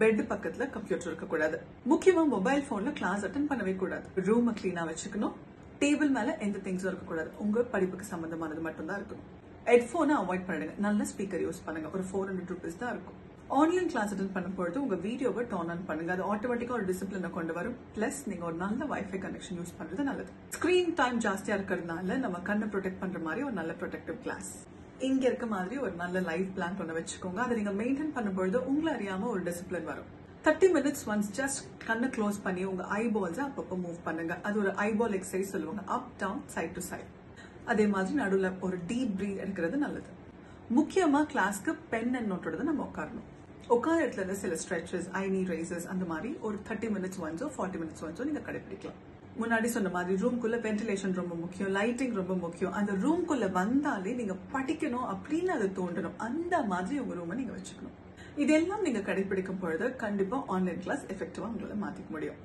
Bed பக்கத்துல computer இருக்க கூடாது. முக்கியமா மொபைல் போன்ல கிளாஸ் அட்டெண்ட் பண்ணவே கூடாது. ரூம் கிளீனா வச்சுக்கணும். டேபிள் மேல எந்த திங்ஸும் இருக்க கூடாது. உங்க படிப்புக்கு சம்பந்தமானது மட்டும் தான் இருக்கணும். ஹெட்போனை அவாய்ட் பண்ணிடுங்க. நல்ல ஸ்பீக்கர் யூஸ் பண்ணுங்க. ஒரு 400 rupees தான் இருக்கும். ஆன்லைன் கிளாஸ் அட்டெண்ட் பண்ணும்போது உங்க வீடியோவை டர்ன் ஆன் பண்ணுங்க. அது ஆட்டோமேட்டிக்கா ஒரு டிசிப்ளினை கொண்டு வரும். பிளஸ் நீங்க ஒரு நல்ல வைஃபை கனெக்ஷன் யூஸ் பண்றது நல்லது. ஸ்கிரீன் டைம் ஜாஸ்தியா இருக்கிறதுனால நம்ம கண்ணை ப்ரொடெக்ட் பண்ற மாதிரி ஒரு நல்ல ப்ரொடெக்டிவ் கிளாஸ் இங்க இருக்க மாதிரி ஒரு நல்ல லைஃப் பிளான் பண்ண வச்சுக்கோங்க. அதை நீங்க மெயின்டைன் பண்ணும்போது உங்களை அறியாம ஒரு டிசிப்ளின் வரும். 30 minutes ஒன்ஸ் ஜஸ்ட் கண்ணை க்ளோஸ் பண்ணி உங்க ஐபால்ஸ் அப்பப்போ மூவ் பண்ணுங்க. அது ஒரு ஐபால் எக்ஸசைஸ் சொல்லுவாங்க. Up down side to side. அதே மாதிரி நடுவில் ஒரு டீப் பிரீத் எடுக்கிறது நல்லது. முக்கியமா கிளாஸ்க்கு பென் அண்ட் நோட்டோட நம்ம உட்காரணும். உட்கார இடத்துல இருந்து சில ஸ்ட்ரெச்சஸ், ஐ நீ ரைசஸ் அந்த மாதிரி ஒரு 30 minutes ஒன்ஸோ 40 minutes ஒன்ஸோ நீங்க கடைபிடிக்கலாம். முன்னாடி சொன்ன மாதிரி ரூம்குள்ள வென்டிலேஷன் ரொம்ப முக்கியம், லைட்டிங் ரொம்ப முக்கியம். அந்த ரூம்குள்ள வந்தாலே நீங்க படிக்கணும் அப்படின்னு அது தோன்றணும். அந்த மாதிரி உங்க ரூமை நீங்க வச்சுக்கணும். இதெல்லாம் நீங்க கடைபிடிக்கும் பொழுது கண்டிப்பா ஆன்லைன் கிளாஸ் எஃபெக்டிவா உங்களால மாத்திக்க முடியும்.